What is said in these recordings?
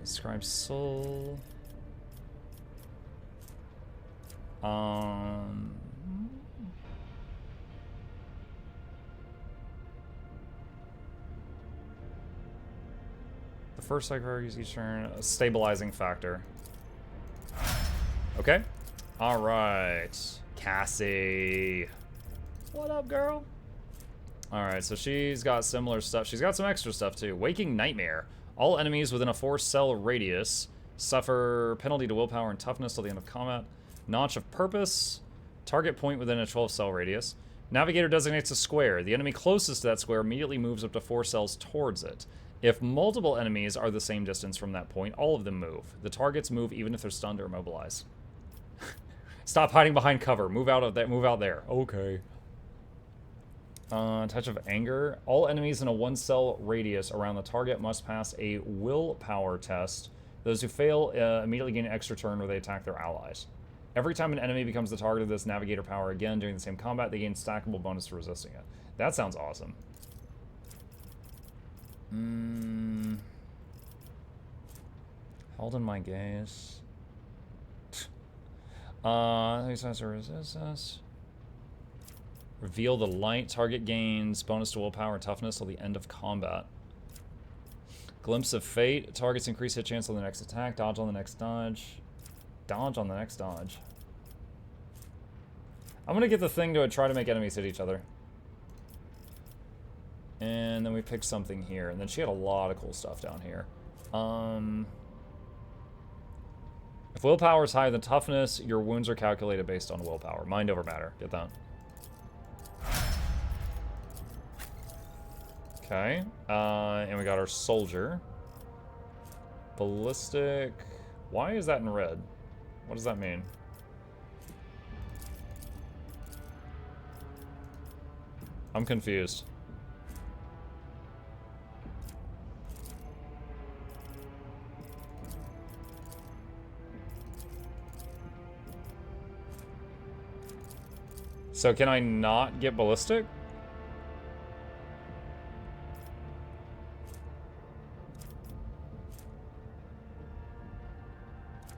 Describe soul. The first cycle use each turn. A stabilizing factor. Okay. All right. Cassie. What up, girl? All right, so she's got similar stuff. She's got some extra stuff, too. Waking Nightmare. All enemies within a 4-cell radius suffer penalty to willpower and toughness till the end of combat. Notch of Purpose. Target point within a 12-cell radius. Navigator designates a square. The enemy closest to that square immediately moves up to 4 cells towards it. If multiple enemies are the same distance from that point, all of them move. The targets move even if they're stunned or immobilized. Stop hiding behind cover. Move out of that. Move out there. Okay. Touch of Anger. All enemies in a 1-cell radius around the target must pass a willpower test. Those who fail immediately gain an extra turn where they attack their allies. Every time an enemy becomes the target of this Navigator power again during the same combat, they gain stackable bonus to resisting it. That sounds awesome. Hold in my gaze. Resistance. Reveal the light. Target gains bonus to willpower and toughness till the end of combat. Glimpse of Fate. Targets increase hit chance on the next attack. Dodge on the next dodge. Dodge on the next dodge. I'm gonna get the thing to try to make enemies hit each other. And then we picked something here. And then she had a lot of cool stuff down here. If willpower is higher than toughness, your wounds are calculated based on willpower. Mind over matter. Get that. Okay. And we got our soldier. Ballistic. Why is that in red? What does that mean? I'm confused. So can I not get ballistic?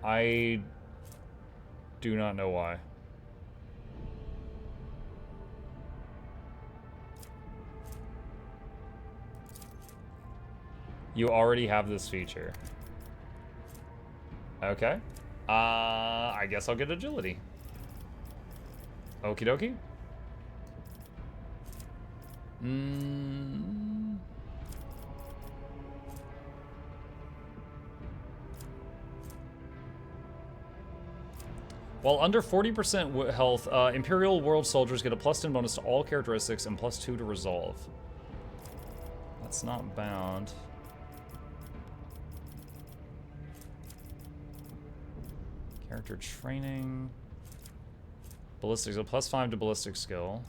I do not know why. You already have this feature. Okay. I guess I'll get agility. Okie dokie. While under 40% health, Imperial World soldiers get a +10 bonus to all characteristics and +2 to resolve. That's not bound. Character training. Ballistics, a +5 to ballistic skill.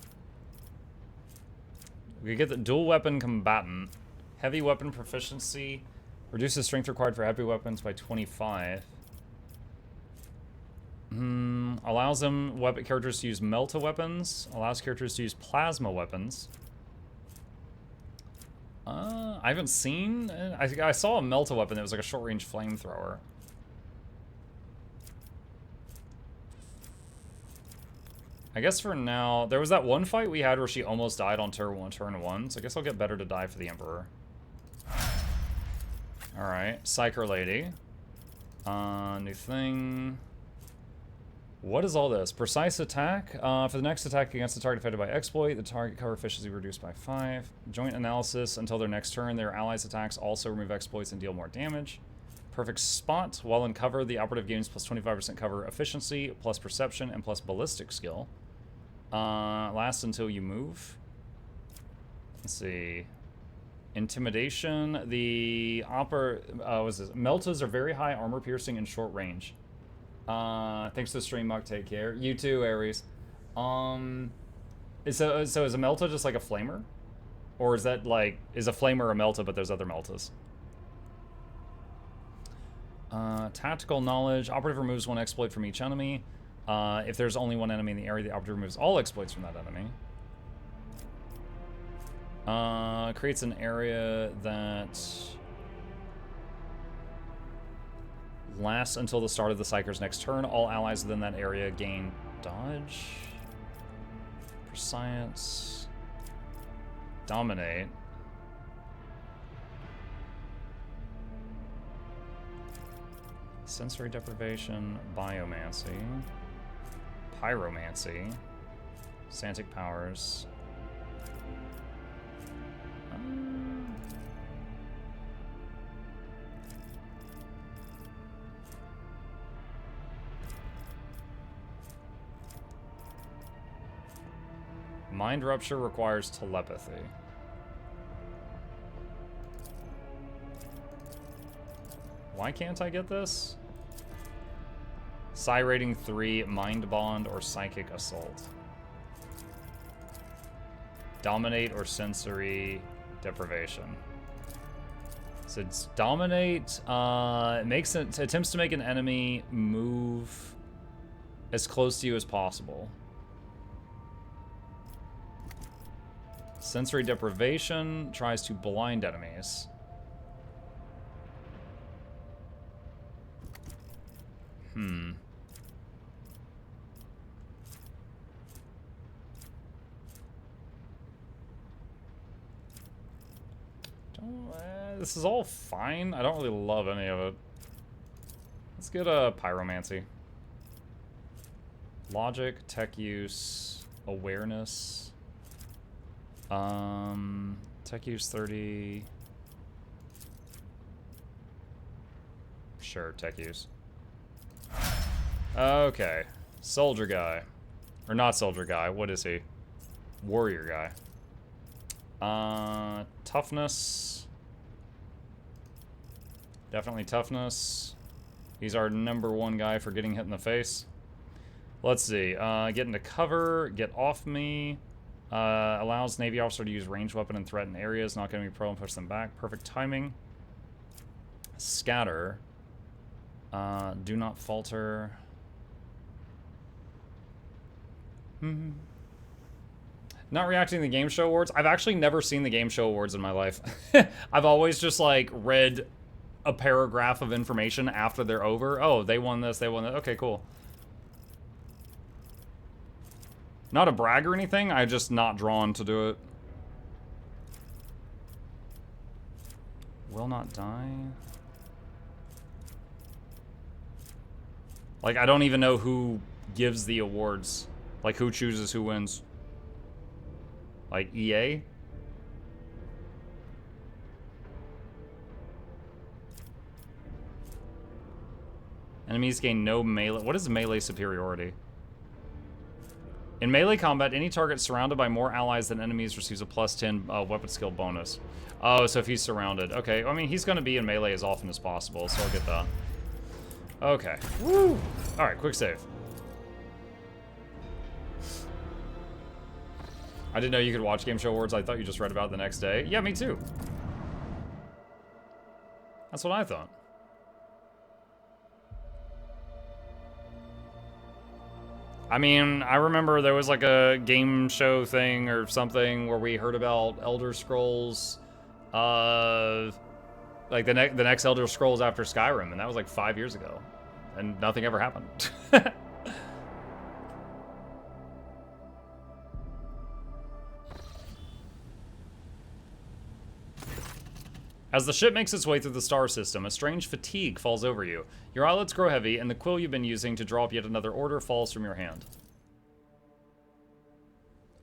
We could get the dual weapon combatant. Heavy weapon proficiency. Reduces strength required for heavy weapons by 25. Allows them characters to use melta weapons. Allows characters to use plasma weapons. I haven't seen... I saw a melta weapon that was like a short-range flamethrower. I guess for now, there was that one fight we had where she almost died on turn one, so I guess I'll get better to die for the Emperor. Alright, Psyker Lady. New thing. What is all this? Precise attack. For the next attack against the target affected by exploit, the target cover efficiency reduced by 5. Joint analysis. Until their next turn, their allies' attacks also remove exploits and deal more damage. Perfect spot. While in cover, the operative gains +25% cover efficiency, plus perception, and plus ballistic skill. Lasts until you move. Let's see. Intimidation. The what's this? Meltas are very high armor piercing and short range. Thanks for the stream, Muck. Take care. You too, Ares. So is a Melta just like a flamer? Or is that like, is a flamer a Melta, but there's other Meltas? Tactical knowledge. Operative removes 1 exploit from each enemy. If there's only 1 enemy in the area, the operative removes all exploits from that enemy. Creates an area that... Lasts until the start of the Psyker's next turn. All allies within that area gain dodge. Science. Dominate. Sensory deprivation. Biomancy. Pyromancy. Santic powers. Mind Rupture requires telepathy. Why can't I get this? Psi rating 3, Mind Bond, or Psychic Assault. Dominate or Sensory Deprivation. So it's Dominate, attempts to make an enemy move as close to you as possible. Sensory Deprivation tries to blind enemies. This is all fine. I don't really love any of it. Let's get a Pyromancy. Logic, tech use, awareness. Tech use 30. Sure, tech use. Okay. Soldier guy. Or not soldier guy, what is he? Warrior guy. Toughness. Definitely toughness. He's our #1 guy for getting hit in the face. Let's see. Get into cover, get off me. Allows Navy officer to use ranged weapon in threatened areas, not going to be pro and push them back. Perfect timing. Scatter. Do not falter. Not reacting to the game show awards. I've actually never seen the game show awards in my life. I've always just like read a paragraph of information after they're over. Oh, they won this, they won that. Okay, cool. Not a brag or anything, I'm just not drawn to do it. Will not die. Like, I don't even know who gives the awards. Like, who chooses who wins. Like, EA? Enemies gain no melee. What is melee superiority? In melee combat, any target surrounded by more allies than enemies receives a +10 weapon skill bonus. Oh, so if he's surrounded. Okay, I mean, he's going to be in melee as often as possible, so I'll get that. Okay. Woo! Alright, quick save. I didn't know you could watch game show awards. I thought you just read about it the next day. Yeah, me too. That's what I thought. I mean, I remember there was like a game show thing or something where we heard about Elder Scrolls, like the next Elder Scrolls after Skyrim, and that was like 5 years ago, and nothing ever happened. As the ship makes its way through the star system, a strange fatigue falls over you. Your eyelids grow heavy, and the quill you've been using to draw up yet another order falls from your hand.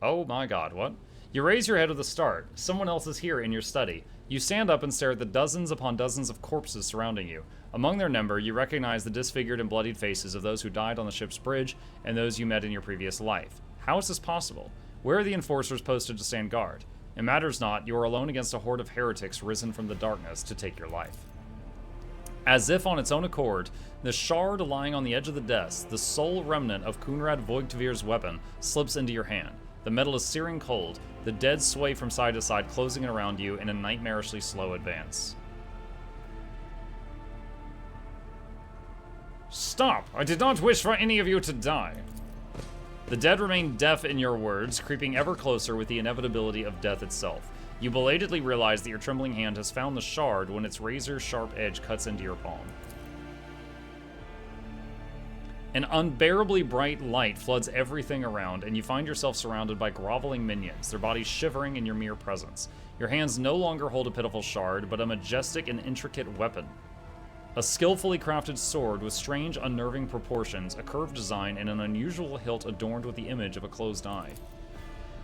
Oh my god, what? You raise your head at the start. Someone else is here in your study. You stand up and stare at the dozens upon dozens of corpses surrounding you. Among their number, you recognize the disfigured and bloodied faces of those who died on the ship's bridge and those you met in your previous life. How is this possible? Where are the enforcers posted to stand guard? It matters not, you are alone against a horde of heretics risen from the darkness to take your life. As if on its own accord, the shard lying on the edge of the desk, the sole remnant of Kunrad Voigtvir's weapon, slips into your hand. The metal is searing cold, the dead sway from side to side, closing in around you in a nightmarishly slow advance. Stop! I did not wish for any of you to die. The dead remain deaf in your words, creeping ever closer with the inevitability of death itself. You belatedly realize that your trembling hand has found the shard when its razor-sharp edge cuts into your palm. An unbearably bright light floods everything around, and you find yourself surrounded by groveling minions, their bodies shivering in your mere presence. Your hands no longer hold a pitiful shard, but a majestic and intricate weapon. A skillfully crafted sword with strange, unnerving proportions, a curved design, and an unusual hilt adorned with the image of a closed eye.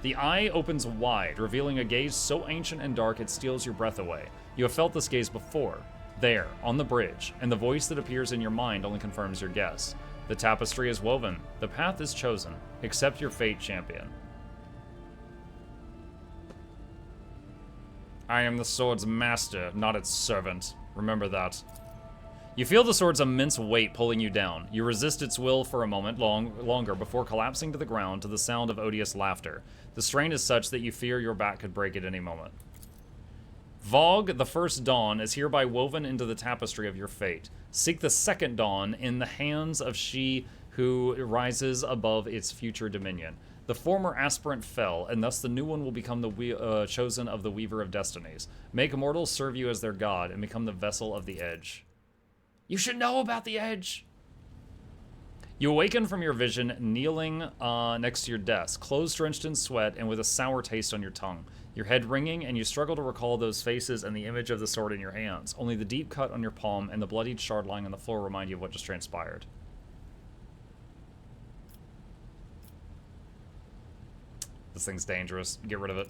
The eye opens wide, revealing a gaze so ancient and dark it steals your breath away. You have felt this gaze before, there, on the bridge, and the voice that appears in your mind only confirms your guess. The tapestry is woven. The path is chosen. Accept your fate, champion. I am the sword's master, not its servant. Remember that. You feel the sword's immense weight pulling you down. You resist its will for a moment longer before collapsing to the ground to the sound of odious laughter. The strain is such that you fear your back could break at any moment. Vogue, the first dawn, is hereby woven into the tapestry of your fate. Seek the second dawn in the hands of she who rises above its future dominion. The former aspirant fell, and thus the new one will become the chosen of the Weaver of Destinies. Make mortals serve you as their god, and become the vessel of the Edge. You should know about the Edge! You awaken from your vision, kneeling next to your desk, clothes drenched in sweat and with a sour taste on your tongue. Your head ringing, and you struggle to recall those faces and the image of the sword in your hands. Only the deep cut on your palm and the bloodied shard lying on the floor remind you of what just transpired. This thing's dangerous. Get rid of it.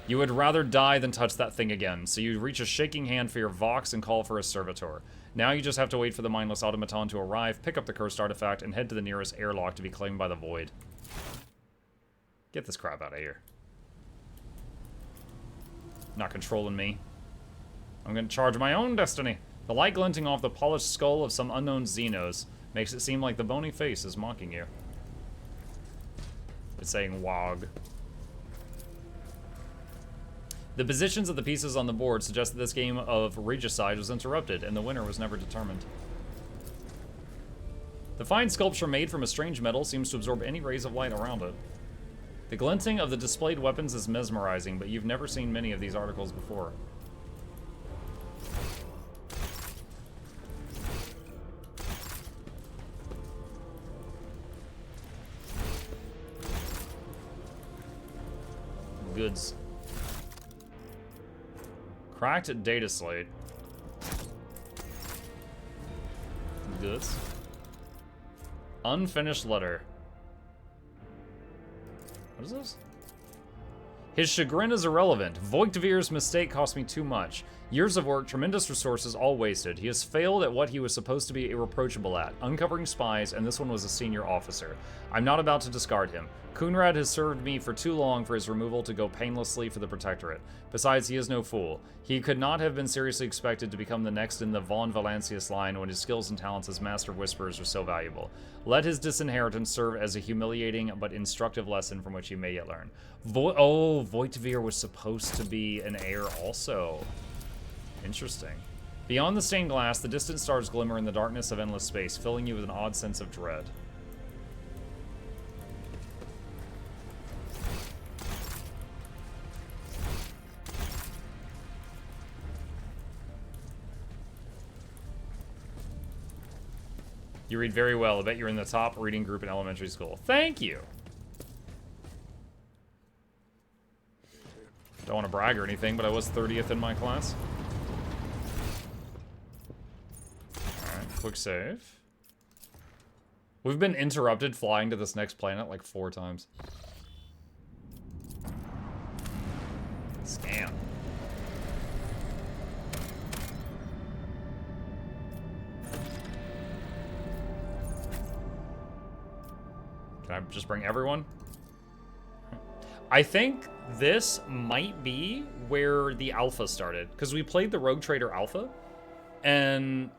You would rather die than touch that thing again, so you reach a shaking hand for your Vox and call for a servitor. Now you just have to wait for the mindless automaton to arrive, pick up the cursed artifact, and head to the nearest airlock to be claimed by the Void. Get this crap out of here. Not controlling me. I'm gonna charge my own destiny. The light glinting off the polished skull of some unknown Xenos makes it seem like the bony face is mocking you. It's saying WOG. The positions of the pieces on the board suggest that this game of regicide was interrupted, and the winner was never determined. The fine sculpture made from a strange metal seems to absorb any rays of light around it. The glinting of the displayed weapons is mesmerizing, but you've never seen many of these articles before. Goods. Cracked data slate. Goods. Unfinished letter. What is this? His chagrin is irrelevant. Voigtvir's mistake cost me too much. Years of work, tremendous resources, all wasted. He has failed at what he was supposed to be irreproachable at, uncovering spies, and this one was a senior officer. I'm not about to discard him. Kunrad has served me for too long for his removal to go painlessly for the Protectorate. Besides, he is no fool. He could not have been seriously expected to become the next in the Von Valancius line when his skills and talents as Master Whisperers are so valuable. Let his disinheritance serve as a humiliating but instructive lesson from which he may yet learn. Voigtvir was supposed to be an heir also. Interesting. Beyond the stained glass, the distant stars glimmer in the darkness of endless space, filling you with an odd sense of dread. You read very well. I bet you're in the top reading group in elementary school. Thank you. Don't want to brag or anything, but I was 30th in my class. Alright, quick save. We've been interrupted flying to this next planet like 4 times. Scam. Can I just bring everyone? I think this might be where the alpha started, because we played the Rogue Trader alpha, and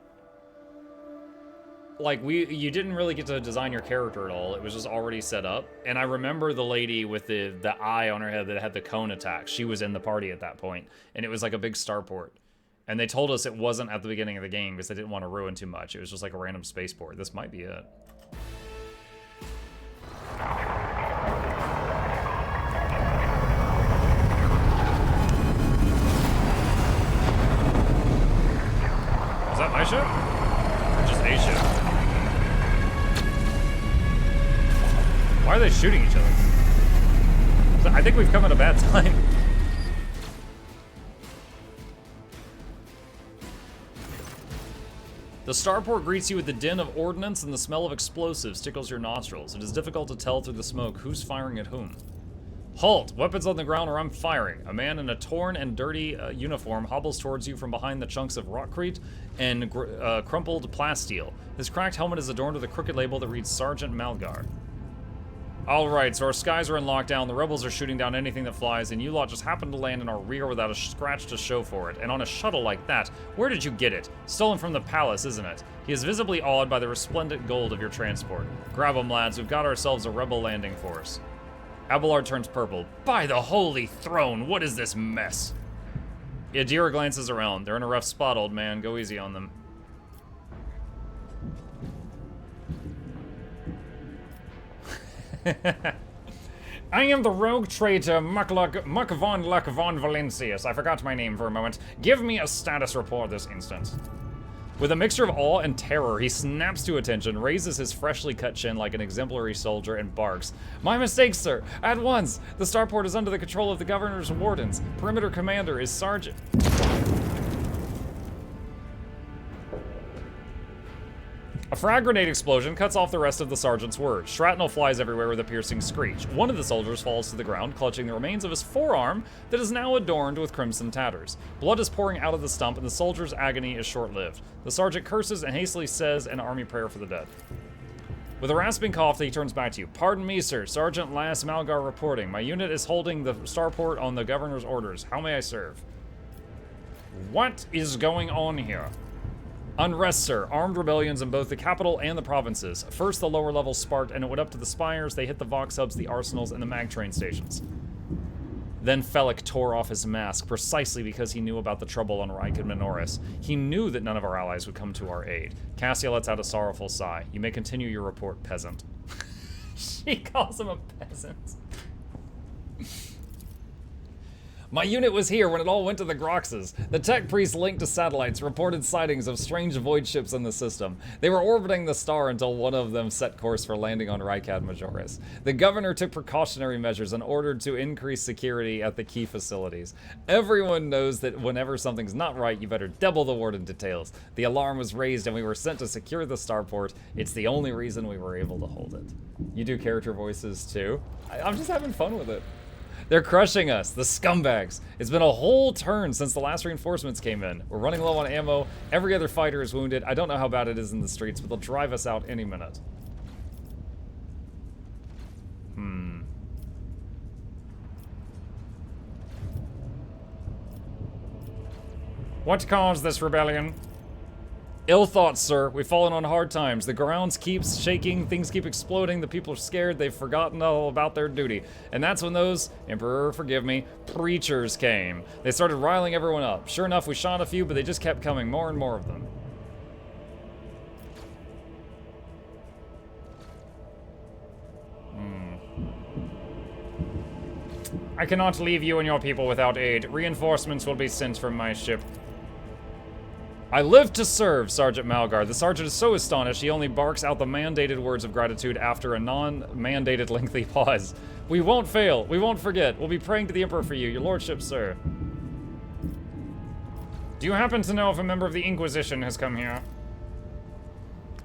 like you didn't really get to design your character at all. It was just already set up. And I remember the lady with the eye on her head that had the cone attack. She was in the party at that point, and it was like a big starport. And they told us it wasn't at the beginning of the game because they didn't want to ruin too much. It was just like a random spaceport. This might be it. Is that my ship? Or just a ship? Why are they shooting each other? I think we've come at a bad time. The starport greets you with the din of ordnance, and the smell of explosives tickles your nostrils. It is difficult to tell through the smoke who's firing at whom. Halt! Weapons on the ground or I'm firing. A man in a torn and dirty uniform hobbles towards you from behind the chunks of rockcrete and crumpled plasteel. His cracked helmet is adorned with a crooked label that reads Sergeant Malgar. Alright, so our skies are in lockdown, the rebels are shooting down anything that flies, and you lot just happened to land in our rear without a scratch to show for it. And on a shuttle like that, where did you get it? Stolen from the palace, isn't it? He is visibly awed by the resplendent gold of your transport. Grab 'em, lads, we've got ourselves a rebel landing force. Abelard turns purple. By the holy throne, what is this mess? Adira glances around. They're in a rough spot, old man. Go easy on them. I am the rogue traitor Mukluk von Luck von Valencius. I forgot my name for a moment. Give me a status report this instant. With a mixture of awe and terror, he snaps to attention, raises his freshly cut chin like an exemplary soldier, and barks. My mistake, sir. At once. The starport is under the control of the governor's wardens. Perimeter commander is Sergeant. A frag grenade explosion cuts off the rest of the sergeant's words. Shrapnel flies everywhere with a piercing screech. One of the soldiers falls to the ground, clutching the remains of his forearm that is now adorned with crimson tatters. Blood is pouring out of the stump, and the soldier's agony is short-lived. The sergeant curses and hastily says an army prayer for the dead. With a rasping cough, he turns back to you. Pardon me, sir. Sergeant Lass Malgar reporting. My unit is holding the starport on the governor's orders. How may I serve? What is going on here? Unrest, sir. Armed rebellions in both the capital and the provinces. First, the lower levels sparked, and it went up to the spires. They hit the Vox hubs, the arsenals, and the mag train stations. Then Felix tore off his mask, precisely because he knew about the trouble on Reich and Minoris. He knew that none of our allies would come to our aid. Cassia lets out a sorrowful sigh. You may continue your report, peasant. She calls him a peasant. My unit was here when it all went to the Groxes. The tech priest linked to satellites reported sightings of strange void ships in the system. They were orbiting the star until one of them set course for landing on Rykad Majoris. The governor took precautionary measures and ordered to increase security at the key facilities. Everyone knows that whenever something's not right, you better double the warden details. The alarm was raised and we were sent to secure the starport. It's the only reason we were able to hold it. You do character voices too? I'm just having fun with it. They're crushing us, the scumbags. It's been a whole turn since the last reinforcements came in. We're running low on ammo. Every other fighter is wounded. I don't know how bad it is in the streets, but they'll drive us out any minute. What caused this rebellion? Ill thoughts, sir. We've fallen on hard times. The grounds keeps shaking, things keep exploding, the people are scared, they've forgotten all about their duty. And that's when those, Emperor, forgive me, preachers came. They started riling everyone up. Sure enough, we shot a few, but they just kept coming, more and more of them. I cannot leave you and your people without aid. Reinforcements will be sent from my ship. I live to serve, Sergeant Malgar. The sergeant is so astonished he only barks out the mandated words of gratitude after a non-mandated lengthy pause. We won't fail. We won't forget. We'll be praying to the Emperor for you, your lordship, sir. Do you happen to know if a member of the Inquisition has come here?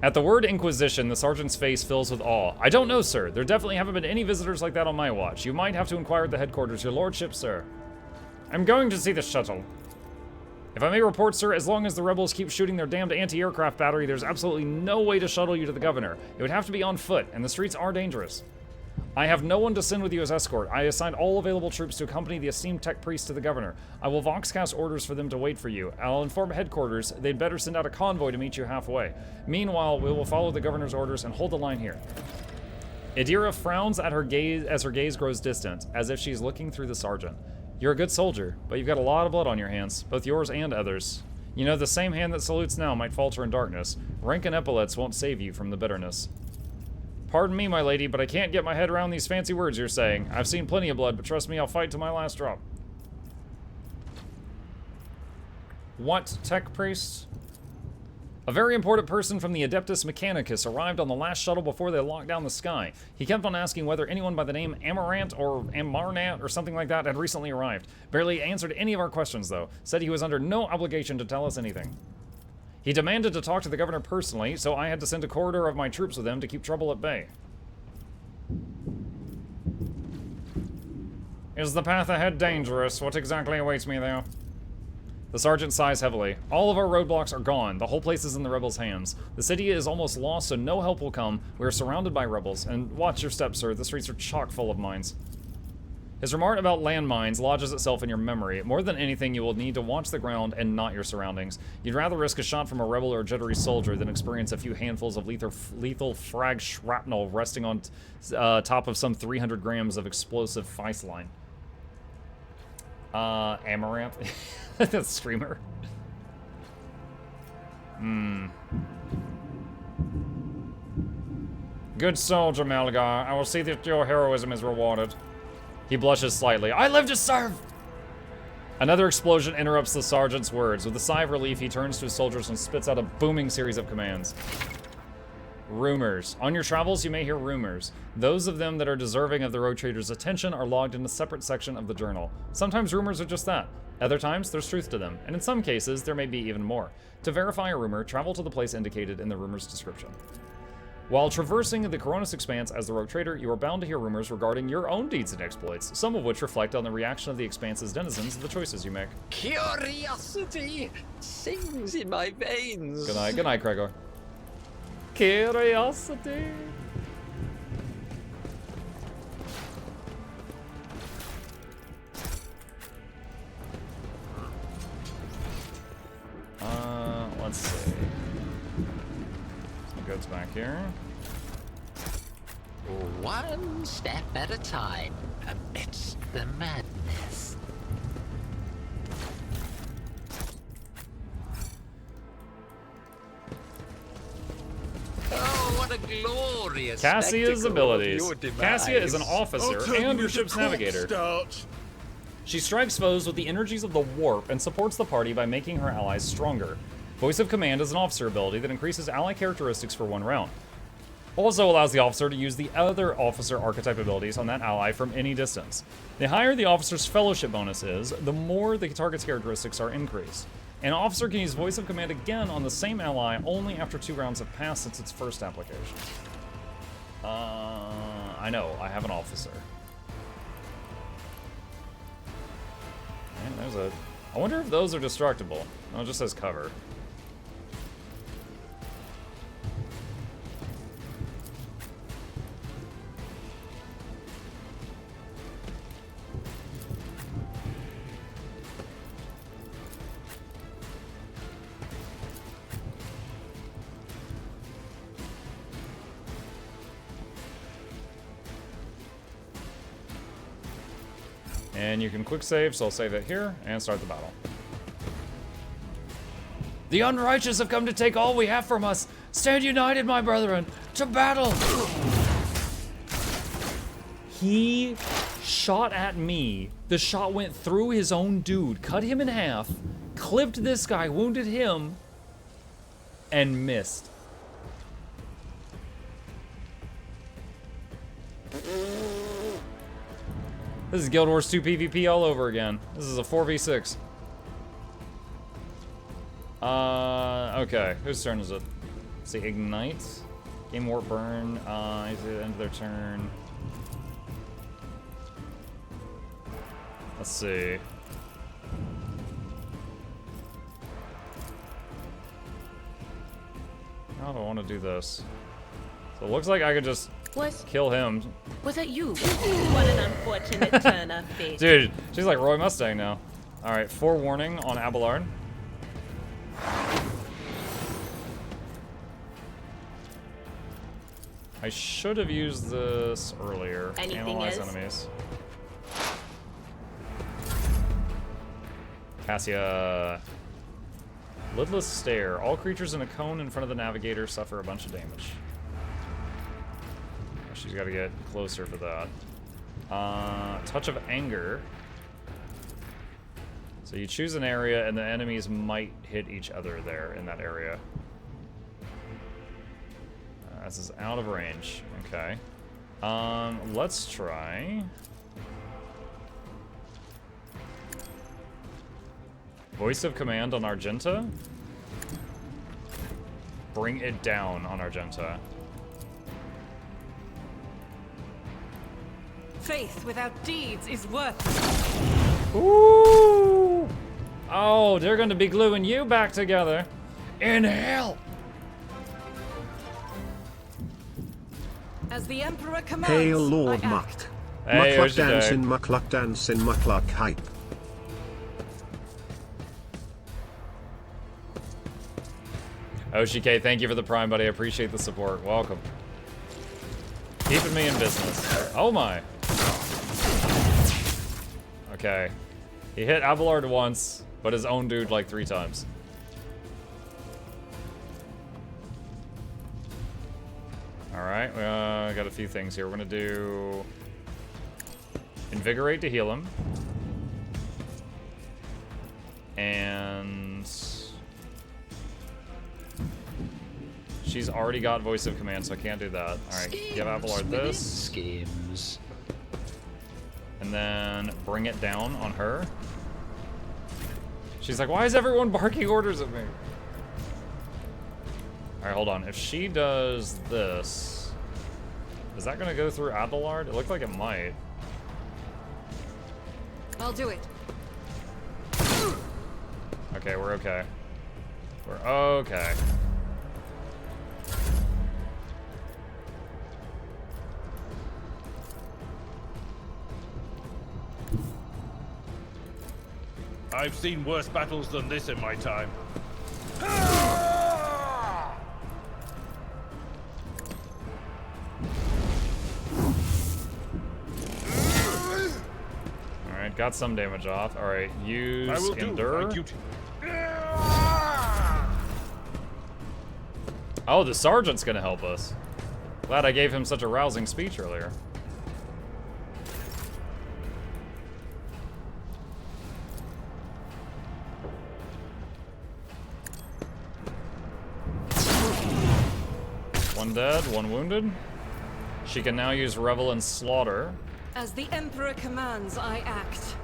At the word Inquisition, the sergeant's face fills with awe. I don't know, sir. There definitely haven't been any visitors like that on my watch. You might have to inquire at the headquarters, your lordship, sir. I'm going to see the shuttle. If I may report, sir, as long as the rebels keep shooting their damned anti-aircraft battery, there's absolutely no way to shuttle you to the governor. It would have to be on foot, and the streets are dangerous. I have no one to send with you as escort. I assigned all available troops to accompany the esteemed tech priest to the governor. I will voxcast orders for them to wait for you. I'll inform headquarters they'd better send out a convoy to meet you halfway. Meanwhile, we will follow the governor's orders and hold the line here. Adira frowns at her gaze as her gaze grows distant, as if she's looking through the sergeant. You're a good soldier, but you've got a lot of blood on your hands, both yours and others. You know, the same hand that salutes now might falter in darkness. Rank and epaulets won't save you from the bitterness. Pardon me, my lady, but I can't get my head around these fancy words you're saying. I've seen plenty of blood, but trust me, I'll fight to my last drop. What, tech priest? A very important person from the Adeptus Mechanicus arrived on the last shuttle before they locked down the sky. He kept on asking whether anyone by the name Amarant or Amarnat or something like that had recently arrived. Barely answered any of our questions, though. Said he was under no obligation to tell us anything. He demanded to talk to the governor personally, so I had to send a corridor of my troops with him to keep trouble at bay. Is the path ahead dangerous? What exactly awaits me there? The sergeant sighs heavily. All of our roadblocks are gone. The whole place is in the rebels' hands. The city is almost lost, so no help will come. We are surrounded by rebels. And watch your steps, sir. The streets are chock full of mines. His remark about landmines lodges itself in your memory. More than anything, you will need to watch the ground and not your surroundings. You'd rather risk a shot from a rebel or a jittery soldier than experience a few handfuls of lethal frag shrapnel resting on top of some 300 grams of explosive Feistline. Amaranth. That's streamer. Good soldier, Malgar. I will see that your heroism is rewarded. He blushes slightly. I live to serve! Another explosion interrupts the sergeant's words. With a sigh of relief, he turns to his soldiers and spits out a booming series of commands. Rumors. On your travels, you may hear rumors. Those of them that are deserving of the road trader's attention are logged in a separate section of the journal. Sometimes rumors are just that. Other times, there's truth to them. And in some cases, there may be even more. To verify a rumor, travel to the place indicated in the rumor's description. While traversing the Coronis Expanse as the rogue trader, you are bound to hear rumors regarding your own deeds and exploits, some of which reflect on the reaction of the Expanse's denizens to the choices you make. Curiosity sings in my veins. Good night, Gregor. Curiosity. Let's see. Some goods back here. One step at a time amidst the madness. Oh, what a glorious Cassia's abilities. spectacle. Cassia is an officer and your ship's navigator. Start. She strikes foes with the energies of the warp and supports the party by making her allies stronger. Voice of Command is an officer ability that increases ally characteristics for 1 round. Also allows the officer to use the other officer archetype abilities on that ally from any distance. The higher the officer's fellowship bonus is, the more the target's characteristics are increased. An officer can use Voice of Command again on the same ally only after 2 rounds have passed since its first application. I know, I have an officer. And there's a... I wonder if those are destructible. No, it just says cover. And you can quick save, so I'll save it here and start the battle. The unrighteous have come to take all we have from us. Stand united, my brethren, to battle! He shot at me. The shot went through his own dude, cut him in half, clipped this guy, wounded him, and missed. This is Guild Wars 2 PvP all over again. This is a 4v6. Okay, whose turn is it? Let's see, Ignite. Game Warp Burn. Is at the end of their turn. Let's see. How do I want to do this? So it looks like I could just kill him. Was that you? What an unfortunate turn of fate. Dude, she's like Roy Mustang now. Alright, forewarning on Abelard. I should have used this earlier. Analyze enemies. Cassia. Lidless Stare. All creatures in a cone in front of the navigator suffer a bunch of damage. She's got to get closer for that. Touch of Anger. So you choose an area and the enemies might hit each other there in that area. This is out of range. Okay. Let's try... Voice of command on Argenta. Bring it down on Argenta. Faith without deeds is worthless. Ooh! Oh, they're gonna be gluing you back together. In hell! As the Emperor commands, Hail Lord I Muck. act. Hey, Mukluk dancing, Mukluk dancing, Mukluk hype. Oshike, thank you for the Prime, buddy. I appreciate the support. Welcome. Keeping me in business. Oh my. Okay. He hit Abelard once, but his own dude like 3 times. Alright, got a few things here. We're gonna do... Invigorate to heal him. And... She's already got Voice of Command, so I can't do that. Alright, give Abelard this. Schemes. And then bring it down on her. She's like, why is everyone barking orders at me? Alright, hold on. If she does this, is that gonna go through Abelard? It looked like it might. I'll do it. Okay, we're okay. We're okay. I've seen worse battles than this in my time. Alright, got some damage off. Alright, use I will do Endure. my duty. Oh, the Sergeant's gonna help us. Glad I gave him such a rousing speech earlier. One dead, one wounded. She can now use Revel and Slaughter. As the Emperor commands, I act.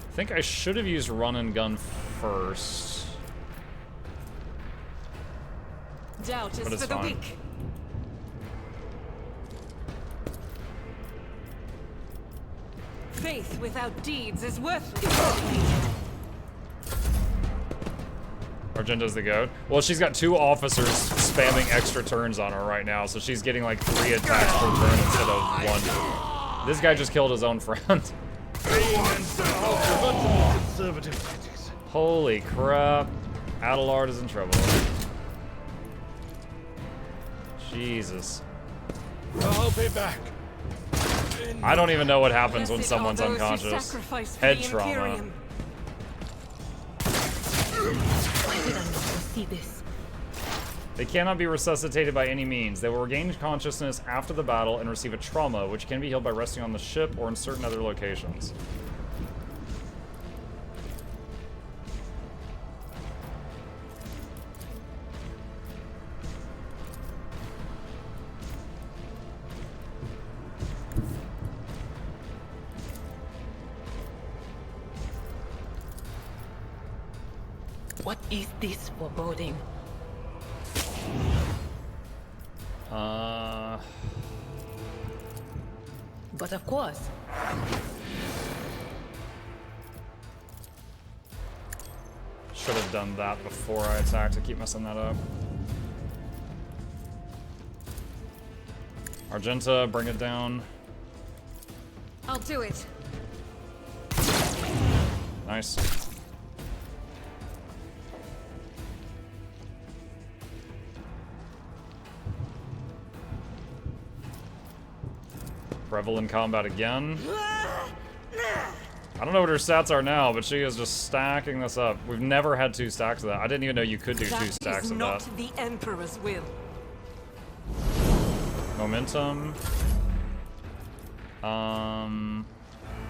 I think I should have used Run and Gun first. Doubt is But it's for the fine. weak. Faith without deeds is worthless. Argenta's the goat. Well, she's got 2 officers spamming extra turns on her right now, so she's getting like 3 attacks per turn instead of 1. This guy just killed his own friend. Conservative tactics. Holy crap. Adelard is in trouble. Jesus. I'll be back. I don't even know what happens when Blessed are someone's those who unconscious. sacrifice for Head the trauma. Imperium. Why did I not foresee this? They cannot be resuscitated by any means. They will regain consciousness after the battle and receive a trauma, which can be healed by resting on the ship or in certain other locations. What is this foreboding? But of course. Should have done that before I attacked to keep messing that up. Argenta, bring it down. I'll do it. Nice. Revel in combat again. I don't know what her stats are now, but she is just stacking this up. We've never had 2 stacks of that. I didn't even know you could do 2 That stacks is of not that. the Emperor's will. Momentum.